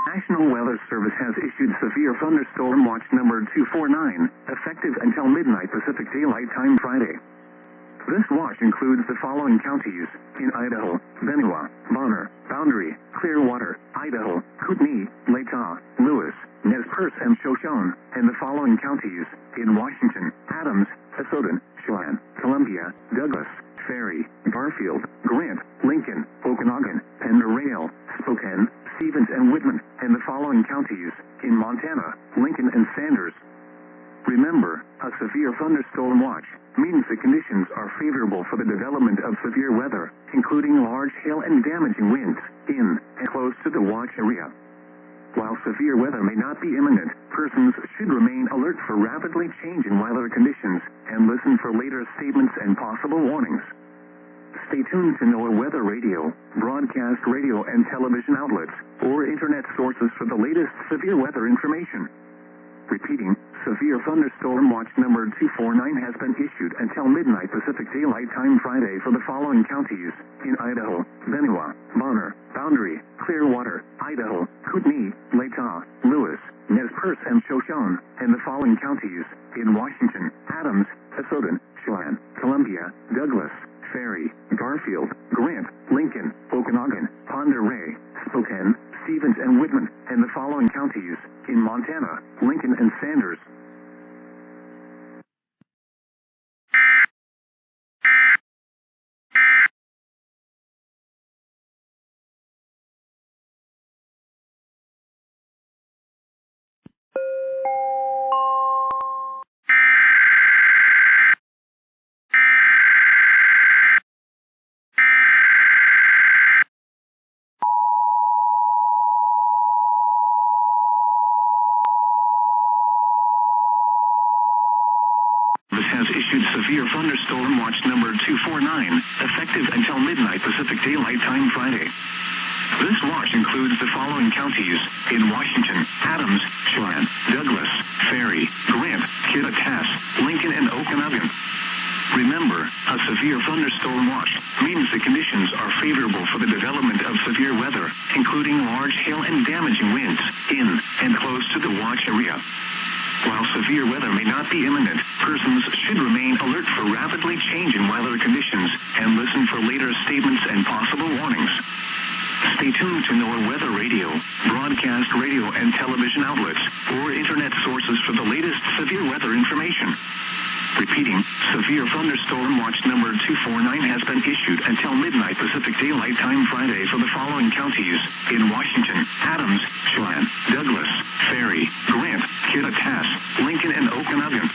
National Weather Service has issued severe thunderstorm watch number 249, effective until midnight Pacific Daylight Time Friday. This watch includes the following counties in Idaho: BENEWAH, Bonner, Boundary, Clearwater, Idaho, Kootenai, LATAH, Lewis, Nez Perce, and Shoshone, and the following counties in Washington: Adams, Asodan, Chelan, Columbia, Douglas, Ferry, Garfield, Grant, Lincoln, Okanagan, Penn-Rail, Spokane, Stevens, and Whitman, and the following counties in Montana: Lincoln and Sanders. Remember, a severe thunderstorm watch means the conditions are favorable for the development of severe weather, including large hail and damaging winds, in and close to the watch area. While severe weather may not be imminent, persons should remain alert for rapidly changing weather conditions and listen for later statements and possible warnings. Stay tuned to NOAA Weather Radio, broadcast radio and television outlets, or internet sources for the latest severe weather information. Repeating, severe thunderstorm watch number 249 has been issued until midnight Pacific Daylight Time Friday for the following counties in Idaho: BENEWAH, Bonner, Boundary, Clearwater, Idaho, Kootenai, LATAH, Lewis, Nez Perce, and Shoshone, and the following counties in Washington: Adams, Asodan, Chelan, Columbia, Douglas, Ferry, Garfield, Grant, Lincoln, Okanagan, Penn-Rail, Spokane, Stevens, and Whitman, and the following counties in Montana: Lincoln and Sanders. Has issued severe thunderstorm watch number 249, effective until midnight Pacific Daylight Time Friday. This watch includes the following counties in Washington: Adams, Chelan, Douglas, Ferry, Grant, Kittitas, Lincoln, and Okanagan. Remember, a severe thunderstorm watch means the conditions are favorable for the development of severe weather, including large hail and damaging winds, in and close to the watch area. While severe weather may not be imminent, persons should remain alert for rapidly changing weather conditions and listen for later statements and possible warnings. Stay tuned to NOAA Weather Radio, broadcast radio and television outlets, or internet sources for the latest severe weather information. Repeating, severe thunderstorm watch number 249 has been issued until midnight Pacific Daylight Time Friday for the following counties in Washington: Adams, Chelan, Douglas, Ferry, Grant, Kittitas, Lincoln, and Okanagan.